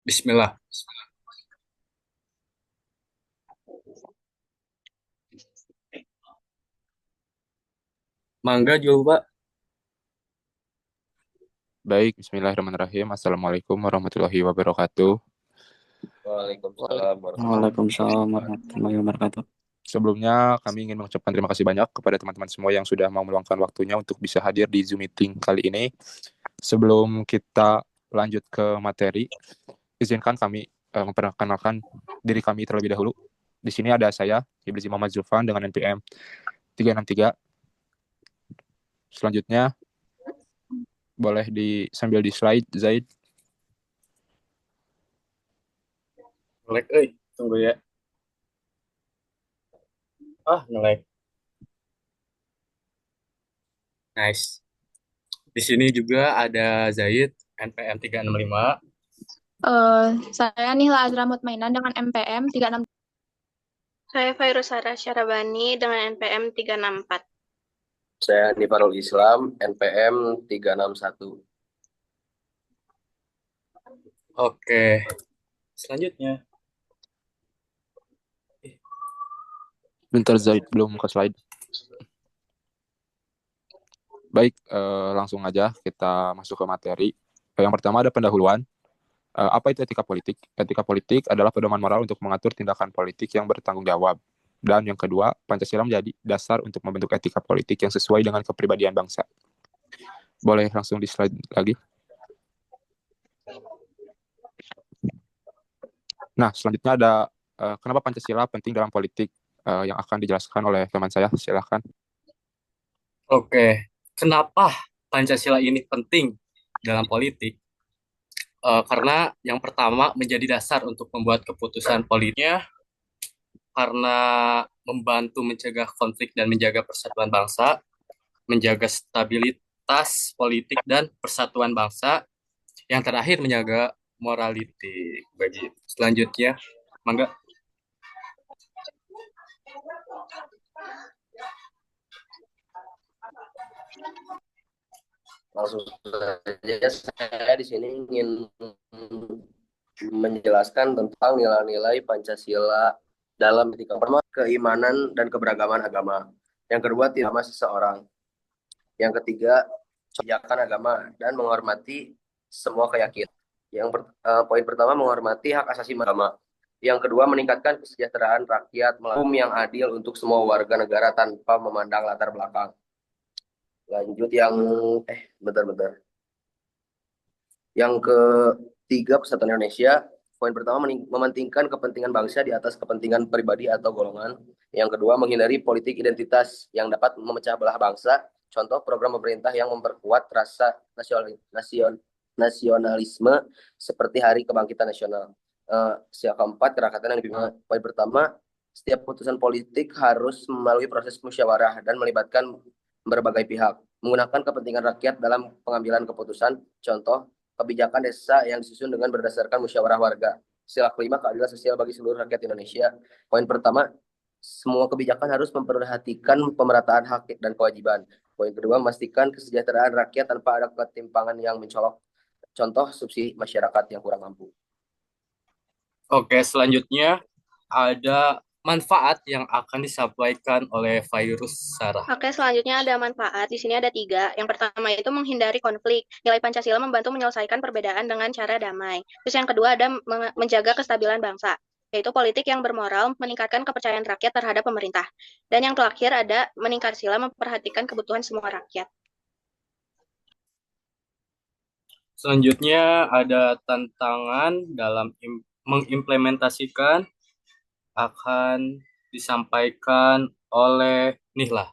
Bismillah. Mangga jul, Pak. Baik, bismillahirrahmanirrahim. Assalamualaikum warahmatullahi wabarakatuh. Waalaikumsalam warahmatullahi Waalaikumsalam wabarakatuh. warahmatullahi wabarakatuh. Sebelumnya, kami ingin mengucapkan terima kasih banyak kepada teman-teman semua yang sudah mau meluangkan waktunya untuk bisa hadir di Zoom meeting kali ini. Sebelum kita lanjut ke materi, izinkan kami memperkenalkan diri kami terlebih dahulu. Di sini ada saya, Ibrahim Muhammad Zulfan dengan NPM 363. Selanjutnya, boleh sambil di slide, Zaid. Ngelek, tunggu ya. Ngelek. Nice. Di sini juga ada Zaid, NPM 365. Saya Nihla Azra Mutmainan dengan MPM 36. Saya Fairuzara Syarabani dengan NPM 364. Saya Nifarul Islam, NPM 361. Oke. Selanjutnya. Bentar, Zaid, belum ke slide. Baik, langsung aja kita masuk ke materi. Yang pertama ada pendahuluan. Apa itu etika politik? Etika politik adalah pedoman moral untuk mengatur tindakan politik yang bertanggung jawab. Dan yang kedua, Pancasila menjadi dasar untuk membentuk etika politik yang sesuai dengan kepribadian bangsa. Boleh langsung di slide lagi. Nah, selanjutnya ada kenapa Pancasila penting dalam politik yang akan dijelaskan oleh teman saya. Silakan. Oke. Kenapa Pancasila ini penting dalam politik? Karena yang pertama menjadi dasar untuk membuat keputusan politiknya, karena membantu mencegah konflik dan menjaga persatuan bangsa, menjaga stabilitas politik dan persatuan bangsa, yang terakhir menjaga morality. Bagi selanjutnya, mangga. Langsung saja saya di sini ingin menjelaskan tentang nilai-nilai Pancasila dalam etika. Pertama, keimanan dan keberagaman agama. Yang kedua, tidak sama seseorang. Yang ketiga, kebijakan agama dan menghormati semua keyakinan. Poin pertama, menghormati hak asasi agama. Yang kedua, meningkatkan kesejahteraan rakyat melalui hukum yang adil untuk semua warga negara tanpa memandang latar belakang. Lanjut yang bentar. Yang ketiga, Persatuan Indonesia. Poin pertama, mementingkan kepentingan bangsa di atas kepentingan pribadi atau golongan. Yang kedua, menghindari politik identitas yang dapat memecah belah bangsa. Contoh program pemerintah yang memperkuat rasa nasionalisme seperti Hari Kebangkitan Nasional. Yang keempat, kerakatan yang dipimpin. Poin pertama, setiap putusan politik harus melalui proses musyawarah dan melibatkan berbagai pihak. Menggunakan kepentingan rakyat dalam pengambilan keputusan. Contoh, kebijakan desa yang disusun dengan berdasarkan musyawarah warga. Sila kelima, keadilan sosial bagi seluruh rakyat Indonesia. Poin pertama, semua kebijakan harus memperhatikan pemerataan hak dan kewajiban. Poin kedua, memastikan kesejahteraan rakyat tanpa ada ketimpangan yang mencolok. Contoh, subsidi masyarakat yang kurang mampu. Oke, selanjutnya ada manfaat yang akan disampaikan oleh Fairuz Sarah. Oke, selanjutnya ada manfaat. Di sini ada 3. Yang pertama itu menghindari konflik. Nilai Pancasila membantu menyelesaikan perbedaan dengan cara damai. Terus yang kedua ada menjaga kestabilan bangsa, yaitu politik yang bermoral, meningkatkan kepercayaan rakyat terhadap pemerintah. Dan yang terakhir ada meningkat sila, memperhatikan kebutuhan semua rakyat. Selanjutnya ada tantangan dalam mengimplementasikan, akan disampaikan oleh Nihla.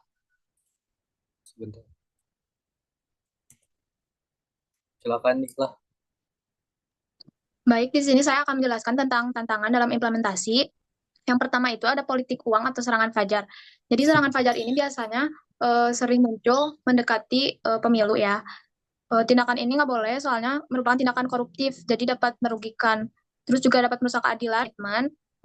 Sebentar. Silakan Nihla. Baik, di sini saya akan menjelaskan tentang tantangan dalam implementasi. Yang pertama itu ada politik uang atau serangan fajar. Jadi serangan fajar ini biasanya sering muncul mendekati pemilu ya. Tindakan ini nggak boleh soalnya merupakan tindakan koruptif, jadi dapat merugikan. Terus juga dapat merusak keadilan.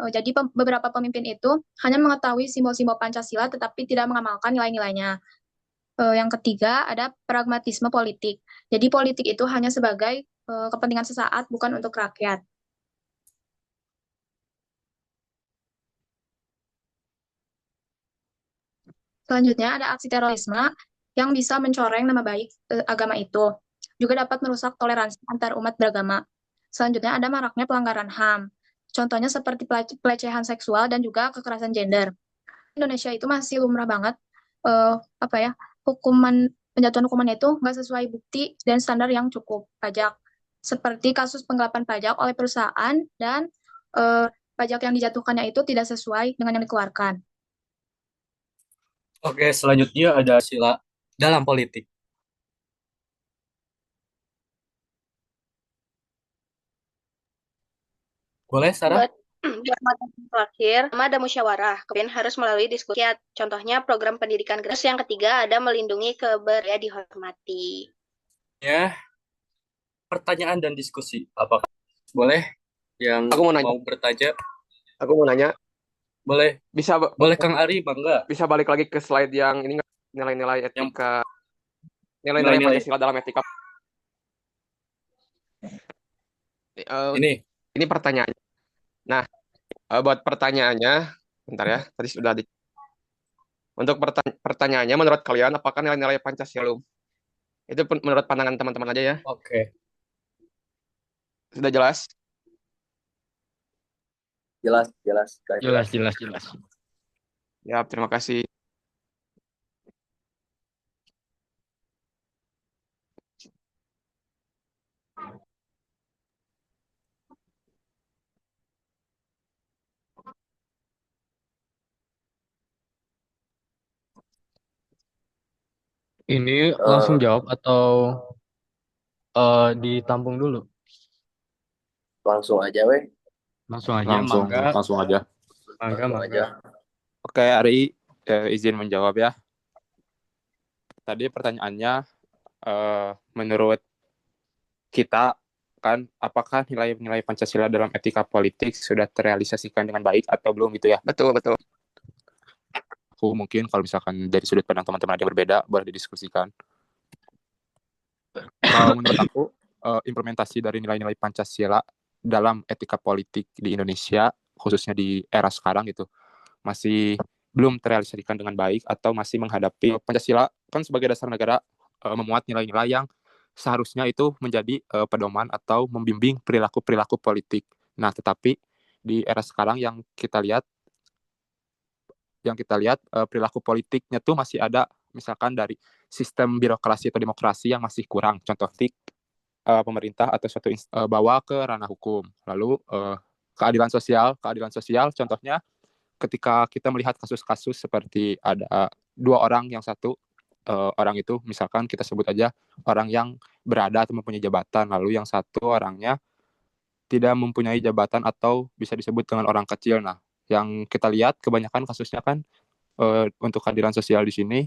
Jadi beberapa pemimpin itu hanya mengetahui simbol-simbol Pancasila tetapi tidak mengamalkan nilai-nilainya. Yang ketiga ada pragmatisme politik. Jadi politik itu hanya sebagai kepentingan sesaat, bukan untuk rakyat. Selanjutnya ada aksi terorisme yang bisa mencoreng nama baik agama itu. Juga dapat merusak toleransi antar umat beragama. Selanjutnya ada maraknya pelanggaran HAM. Contohnya seperti pelecehan seksual dan juga kekerasan gender. Indonesia itu masih lumrah banget apa ya, penjatuhan hukumannya itu nggak sesuai bukti dan standar yang cukup pajak. Seperti kasus penggelapan pajak oleh perusahaan dan pajak yang dijatuhkannya itu tidak sesuai dengan yang dikeluarkan. Oke, selanjutnya ada sila dalam politik. Boleh, Sarah? Buat buat materi terakhir, pertama ada musyawarah, kemudian harus melalui diskusi. Contohnya program pendidikan gratis. Yang ketiga ada melindungi keberagaman dihormati. Ya, pertanyaan dan diskusi. Apakah boleh yang Aku mau nanya. mau bertanya? Aku mau nanya, Boleh. Boleh Kang Ari, bangga. bisa balik lagi ke slide yang ini nggak? Nilai-nilai etika, nilai-nilai Nilai-nilai. Pancasila dalam etika. Ini pertanyaannya. Nah, buat pertanyaannya, bentar ya, tadi sudah di. Untuk pertanyaannya, menurut kalian, apakah nilai-nilai Pancasila itu menurut pandangan teman-teman aja ya? Oke. Sudah jelas? Jelas. Jelas. Ya, terima kasih. Ini langsung jawab atau ditampung dulu? Langsung aja weh. Langsung aja, Langsung aja. Mangga. Oke, Ari, izin menjawab ya. Tadi pertanyaannya, menurut kita kan, apakah nilai-nilai Pancasila dalam etika politik sudah terrealisasikan dengan baik atau belum gitu ya? Betul. Aku mungkin kalau misalkan dari sudut pandang teman-teman ada yang berbeda, boleh didiskusikan. Kalau menurut aku, implementasi dari nilai-nilai Pancasila dalam etika politik di Indonesia, khususnya di era sekarang gitu, masih belum terrealisasikan dengan baik atau masih menghadapi. Pancasila kan sebagai dasar negara memuat nilai-nilai yang seharusnya itu menjadi pedoman atau membimbing perilaku-perilaku politik. Nah, tetapi di era sekarang yang kita lihat perilaku politiknya tuh masih ada, misalkan dari sistem birokrasi atau demokrasi yang masih kurang. Contoh pemerintah atau suatu bawa ke ranah hukum. Lalu keadilan sosial contohnya ketika kita melihat kasus-kasus seperti ada dua orang, yang satu orang itu misalkan kita sebut aja orang yang berada atau mempunyai jabatan, lalu yang satu orangnya tidak mempunyai jabatan atau bisa disebut dengan orang kecil. Nah, yang kita lihat kebanyakan kasusnya kan untuk keadilan sosial di sini,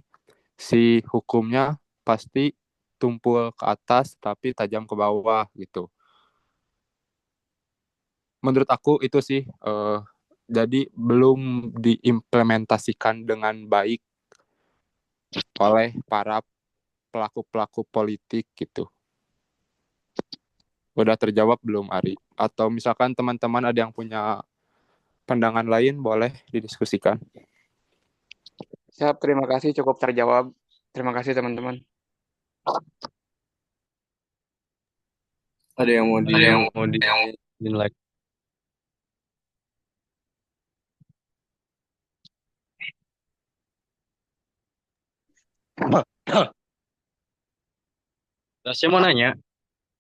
si hukumnya pasti tumpul ke atas tapi tajam ke bawah gitu. Menurut aku itu sih, jadi belum diimplementasikan dengan baik oleh para pelaku-pelaku politik gitu. Udah terjawab belum, Ari? Atau misalkan teman-teman ada yang punya pandangan lain, boleh didiskusikan. Siap, terima kasih, cukup terjawab. Terima kasih teman-teman. Ada yang mau dinilai? Saya mau nanya,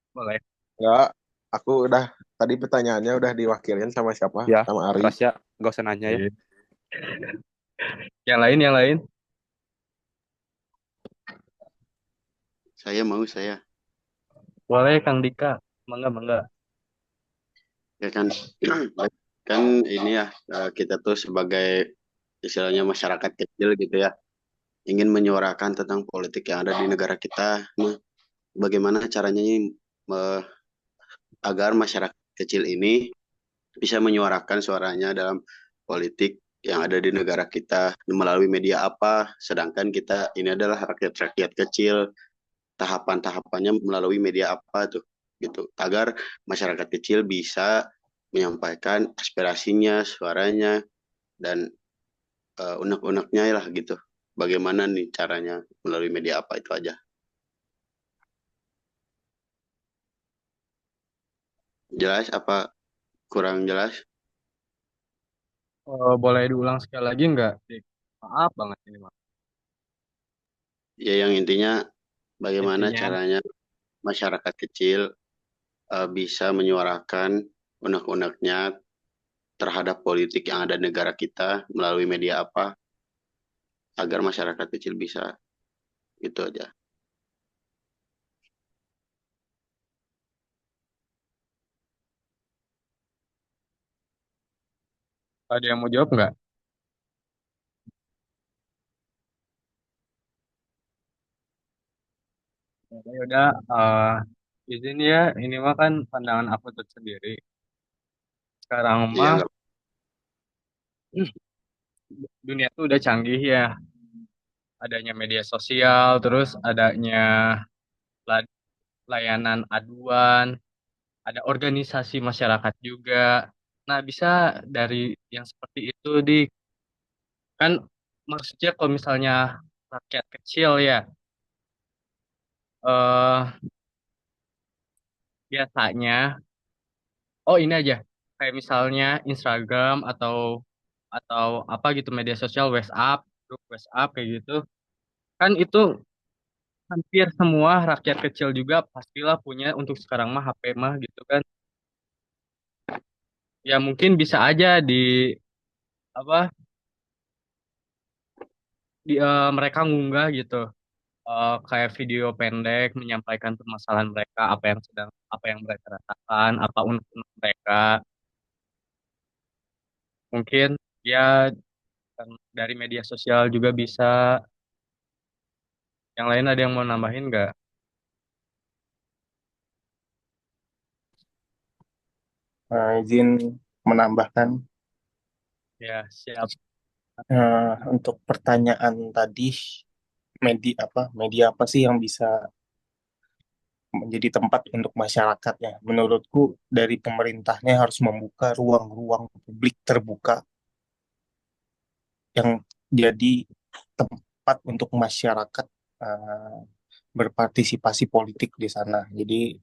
boleh? Enggak, aku udah tadi pertanyaannya udah diwakilin sama siapa? Ya, Sama Ari. Rasya, gak usah nanya ya. Yang lain? Saya. Boleh, Kang Dika. Mangga. Ya kan, kan ini ya, kita tuh sebagai istilahnya masyarakat kecil gitu ya, ingin menyuarakan tentang politik yang ada di negara kita. Nah, bagaimana caranya ini agar masyarakat kecil ini bisa menyuarakan suaranya dalam politik yang ada di negara kita melalui media apa, sedangkan kita ini adalah rakyat kecil, tahapan-tahapannya melalui media apa tuh gitu, agar masyarakat kecil bisa menyampaikan aspirasinya, suaranya, dan unek-uneknya lah gitu. bagaimana nih caranya melalui media apa itu aja. Jelas apa kurang jelas? Boleh diulang sekali lagi nggak? Dik? Maaf banget ini, Mas. Ya yang intinya bagaimana Intinya, caranya masyarakat kecil bisa menyuarakan unek-uneknya terhadap politik yang ada di negara kita melalui media apa agar masyarakat kecil bisa itu aja. ada yang mau jawab nggak? Ya udah, izin ya, ini mah kan pandangan aku tersendiri. Sekarang Iya mah nggak? dunia tuh udah canggih ya. Adanya media sosial, terus adanya la- layanan aduan, ada organisasi masyarakat juga. Nah, bisa dari yang seperti itu, di kan maksudnya kalau misalnya rakyat kecil ya, eh biasanya, oh ini aja, kayak misalnya Instagram atau apa gitu media sosial, WhatsApp, grup WhatsApp kayak gitu, kan itu hampir semua rakyat kecil juga pastilah punya untuk sekarang mah HP mah gitu kan. Ya mungkin bisa aja di apa mereka ngunggah gitu, kayak video pendek menyampaikan permasalahan mereka, apa yang mereka rasakan, apa unek mereka. Mungkin ya kan dari media sosial juga bisa. Yang lain ada yang mau nambahin nggak? Izin menambahkan Ya siap. untuk pertanyaan tadi, media apa sih yang bisa menjadi tempat untuk masyarakatnya? Menurutku dari pemerintahnya harus membuka ruang-ruang publik terbuka yang jadi tempat untuk masyarakat eh, berpartisipasi politik di sana. Jadi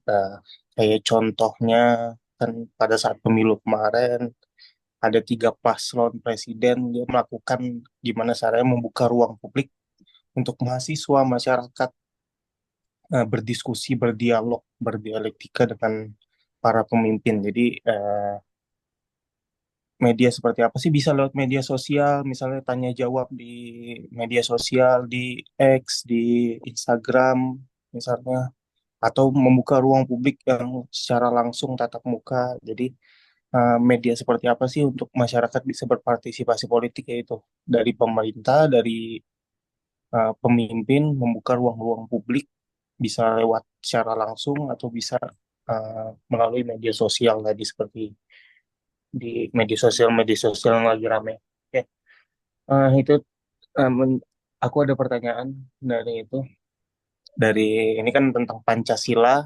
kayak contohnya kan pada saat pemilu kemarin ada 3 paslon presiden, dia melakukan gimana caranya membuka ruang publik untuk mahasiswa masyarakat berdiskusi, berdialog, berdialektika dengan para pemimpin. Jadi media seperti apa sih, bisa lewat media sosial, misalnya tanya jawab di media sosial, di X, di Instagram misalnya, atau membuka ruang publik yang secara langsung tatap muka. Jadi media seperti apa sih untuk masyarakat bisa berpartisipasi politik, yaitu dari pemerintah, dari pemimpin membuka ruang-ruang publik, bisa lewat secara langsung atau bisa melalui media sosial tadi, seperti di media sosial yang lagi rame. Oke, itu aku ada pertanyaan dari itu, dari ini kan tentang Pancasila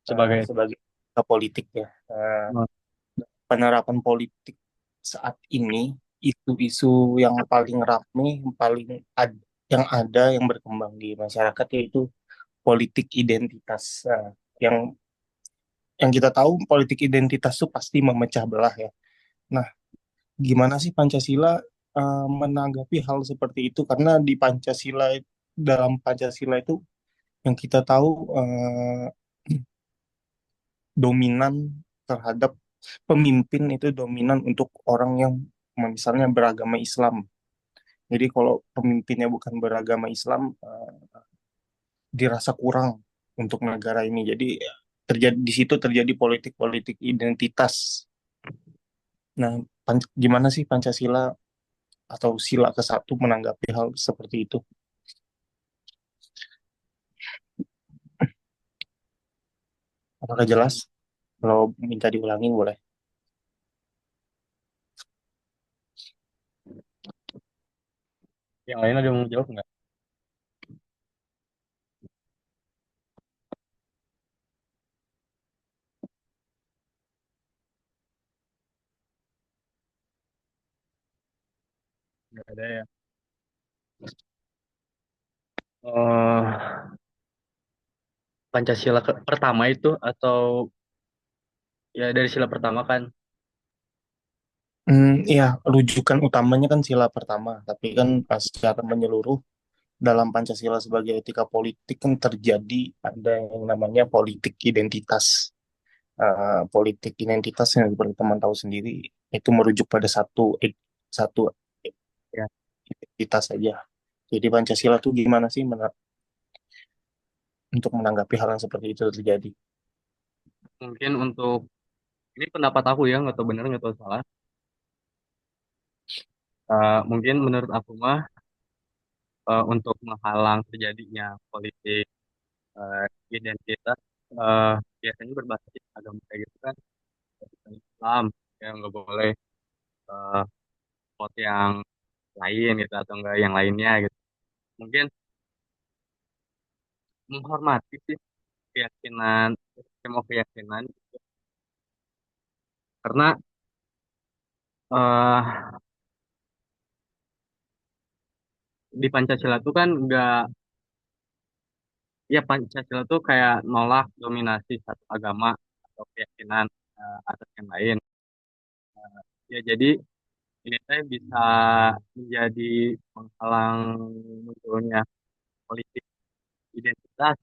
Sebagai sebagai politik ya. Penerapan politik saat ini, isu-isu yang paling ramai, yang ada, yang berkembang di masyarakat, yaitu politik identitas. Yang yang kita tahu politik identitas itu pasti memecah belah ya. Nah, gimana sih Pancasila menanggapi hal seperti itu? Karena dalam Pancasila itu yang kita tahu dominan terhadap pemimpin itu dominan untuk orang yang misalnya beragama Islam. Jadi kalau pemimpinnya bukan beragama Islam, dirasa kurang untuk negara ini. Jadi di situ terjadi politik-politik identitas. Nah, gimana sih Pancasila atau sila ke-1 menanggapi hal seperti itu? Apakah jelas? Kalau minta diulangi boleh. yang lain ada yang mau jawab nggak? Nggak ada ya. eh Pancasila pertama itu atau ya dari sila pertama kan? Iya, rujukan utamanya kan sila pertama, tapi kan secara menyeluruh dalam Pancasila sebagai etika politik kan terjadi ada yang namanya politik identitas. Politik identitas yang seperti teman tahu sendiri itu merujuk pada satu Ya, identitas saja. Jadi Pancasila tuh gimana sih untuk menanggapi hal yang seperti itu terjadi? mungkin untuk ini pendapat aku ya, nggak tahu benar nggak tahu salah. Mungkin menurut aku mah untuk menghalang terjadinya politik eh, identitas biasanya berbasis agama kayak gitu kan, Islam yang nggak boleh eh, vote yang lain gitu atau enggak yang lainnya gitu. Mungkin menghormati sih keyakinan semua keyakinan karena eh di Pancasila tuh kan enggak, ya Pancasila tuh kayak nolak dominasi satu agama atau keyakinan atas yang lain. Ya jadi ini teh bisa menjadi penghalang munculnya politik identitas.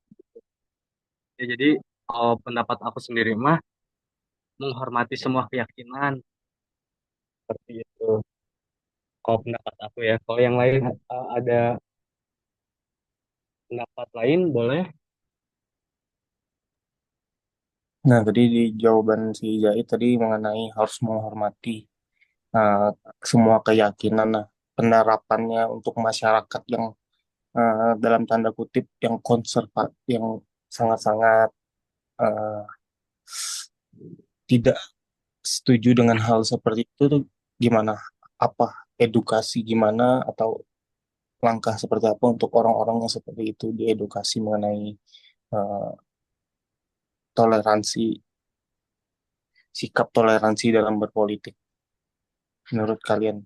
Ya jadi kalau pendapat aku sendiri mah menghormati semua keyakinan seperti itu. Kalau pendapat aku ya, kalau yang lain ada pendapat lain boleh. Nah, tadi di jawaban si Zahid tadi mengenai harus menghormati uh, semua keyakinan. Nah, penerapannya untuk masyarakat yang dalam tanda kutip yang konservatif, yang sangat-sangat uh, tidak setuju dengan hal seperti itu tuh gimana? Apa edukasi gimana atau langkah seperti apa untuk orang-orang yang seperti itu diedukasi mengenai uh, toleransi, sikap toleransi dalam berpolitik menurut kalian?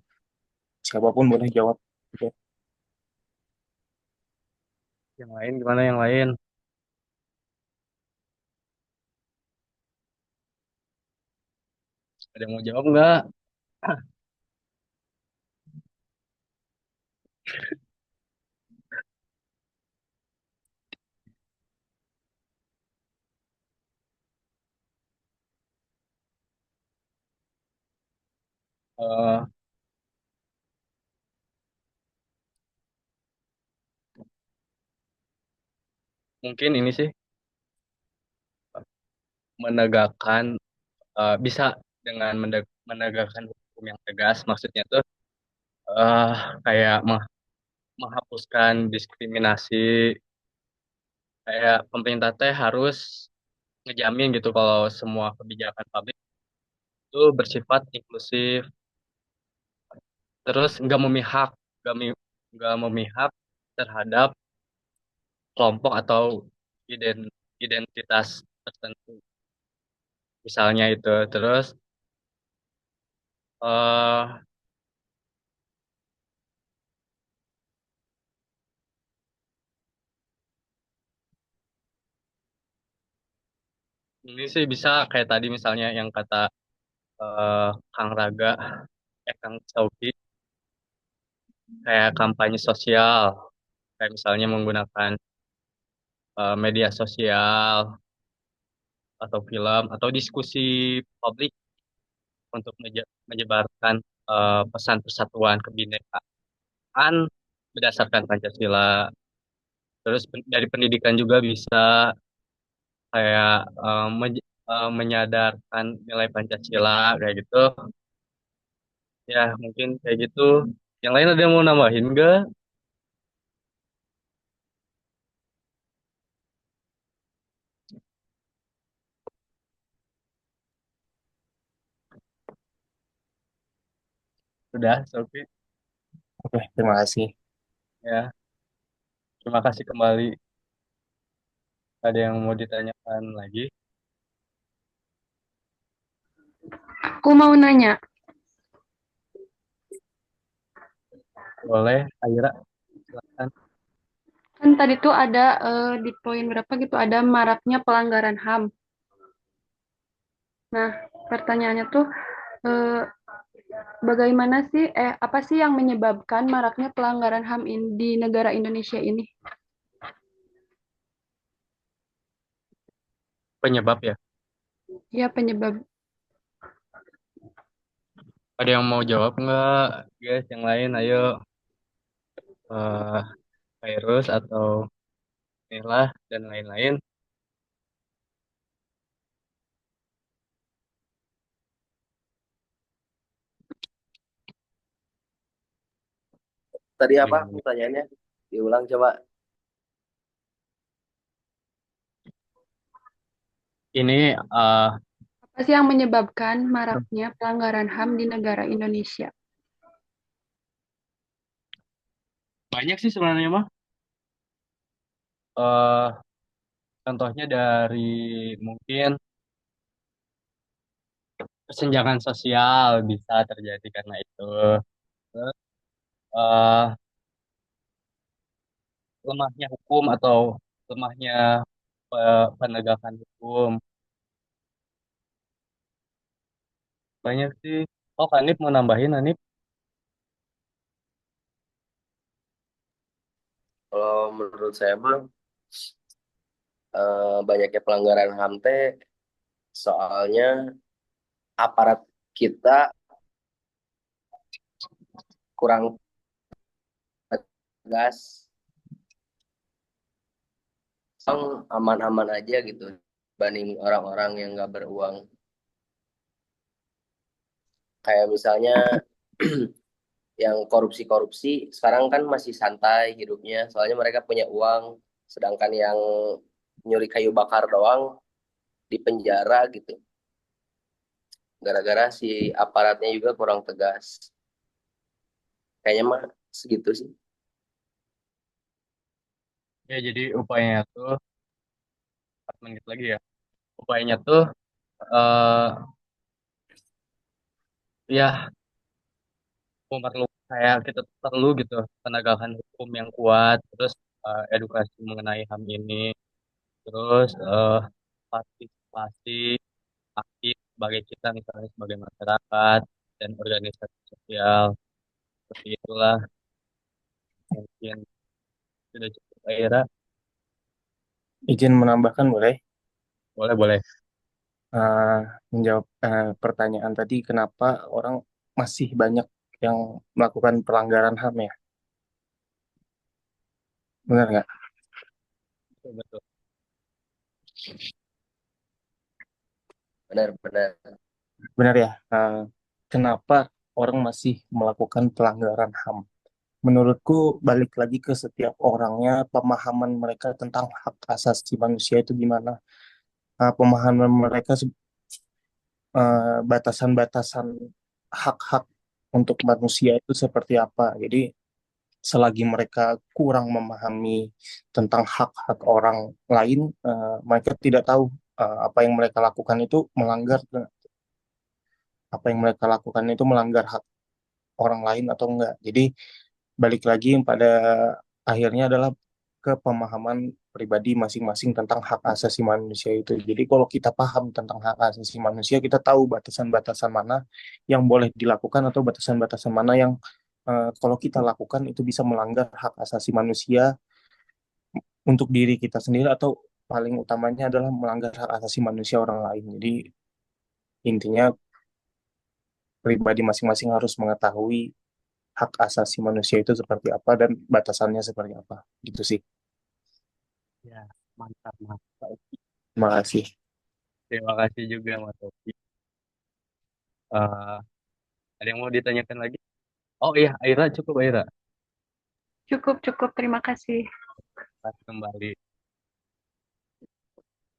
Siapapun boleh jawab. Oke. Yang lain gimana yang lain? Ada yang mau jawab nggak? Eh, Mungkin ini sih menegakkan bisa dengan menegakkan hukum yang tegas. Maksudnya tuh eh kayak menghapuskan diskriminasi. Kayak pemerintah teh harus ngejamin gitu kalau semua kebijakan publik itu bersifat inklusif, terus nggak memihak terhadap kelompok atau identitas tertentu. Misalnya itu, terus eh ini sih bisa kayak tadi misalnya yang kata eh, Kang Raga, Kang Sauki, kayak kampanye sosial, kayak misalnya menggunakan media sosial atau film atau diskusi publik untuk menyebarkan pesan persatuan kebinekaan berdasarkan Pancasila. Terus dari pendidikan juga bisa kayak menyadarkan nilai Pancasila kayak gitu. Ya mungkin kayak gitu. Yang lain ada yang mau nambahin nggak? Sudah, Sofi. Oke, terima kasih. Ya, terima kasih kembali. Ada yang mau ditanyakan lagi? Aku mau nanya, Boleh, Aira. Silakan. Kan tadi tuh ada di poin berapa gitu ada maraknya pelanggaran HAM. Nah, pertanyaannya tuh eh, bagaimana sih apa sih yang menyebabkan maraknya pelanggaran HAM di negara Indonesia ini? Penyebab ya. Ya penyebab. Ada yang mau jawab nggak, guys? Yang lain, ayo. eh Virus atau inilah dan lain-lain. Tadi apa Gimana? pertanyaannya? Diulang coba. Ini Apa sih yang menyebabkan maraknya pelanggaran HAM di negara Indonesia? banyak sih sebenarnya mah. eh Contohnya dari mungkin kesenjangan sosial bisa terjadi karena itu. Terus, eh, lemahnya hukum atau lemahnya penegakan hukum. Banyak sih. Oh, Kanip mau nambahin, Anip? Kalau menurut saya mah banyaknya pelanggaran HAM teh soalnya aparat kita kurang tegas, aman-aman aja gitu dibanding orang-orang yang nggak beruang. Kayak misalnya yang korupsi-korupsi sekarang kan masih santai hidupnya, soalnya mereka punya uang, sedangkan yang nyuri kayu bakar doang di penjara gitu. Gara-gara si aparatnya juga kurang tegas. Kayaknya mah segitu sih. Ya, jadi upayanya tuh 4 menit lagi ya. Upayanya tuh eh ya perlu kayak kita tuh perlu gitu penegakan hukum yang kuat, terus edukasi mengenai HAM ini, terus partisipasi aktif sebagai kita misalnya sebagai masyarakat dan organisasi sosial seperti itulah mungkin sudah cukup Aira. Izin menambahkan boleh? Boleh boleh. Eh, menjawab pertanyaan tadi, kenapa orang masih banyak yang melakukan pelanggaran HAM ya? Benar nggak? Betul, betul. Benar-benar. Benar ya. Kenapa orang masih melakukan pelanggaran HAM? Menurutku balik lagi ke setiap orangnya, pemahaman mereka tentang hak asasi manusia itu gimana? Pemahaman mereka batasan-batasan hak-hak untuk manusia itu seperti apa? Jadi selagi mereka kurang memahami tentang hak-hak orang lain, mereka tidak tahu apa yang mereka lakukan itu melanggar hak orang lain atau enggak. Jadi balik lagi yang pada akhirnya adalah ke pemahaman pribadi masing-masing tentang hak asasi manusia itu. Jadi kalau kita paham tentang hak asasi manusia, kita tahu batasan-batasan mana yang boleh dilakukan atau batasan-batasan mana yang kalau kita lakukan itu bisa melanggar hak asasi manusia untuk diri kita sendiri atau paling utamanya adalah melanggar hak asasi manusia orang lain. Jadi intinya pribadi masing-masing harus mengetahui hak asasi manusia itu seperti apa dan batasannya seperti apa. Gitu sih. Ya, mantap mantap. Terima kasih. Terima kasih juga Mas Topi. Eh, ada yang mau ditanyakan lagi? Oh iya, Aira cukup Aira. Cukup, cukup. Terima kasih. Kembali.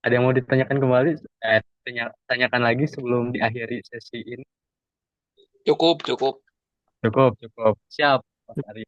Ada yang mau ditanyakan kembali? Tanyakan lagi sebelum diakhiri sesi ini. Cukup, cukup. Cukup, cukup. Siap, Mas Ari.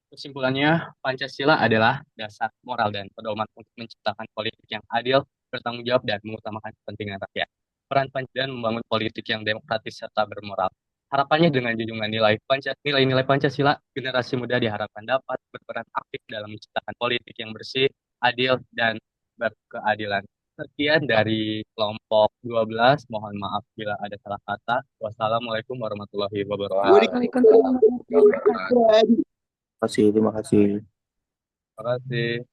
Kesimpulannya, Pancasila adalah dasar moral dan pedoman untuk menciptakan politik yang adil, bertanggung jawab, dan mengutamakan kepentingan rakyat. Peran Pancasila membangun politik yang demokratis serta bermoral. Harapannya dengan junjungan nilai-nilai Pancasila, generasi muda diharapkan dapat berperan aktif dalam menciptakan politik yang bersih, adil, dan berkeadilan. Sekian dari kelompok 12. Mohon maaf bila ada salah kata. Wassalamualaikum warahmatullahi wabarakatuh. Waalaikumsalam warahmatullahi wabarakatuh. Terima kasih. Terima kasih.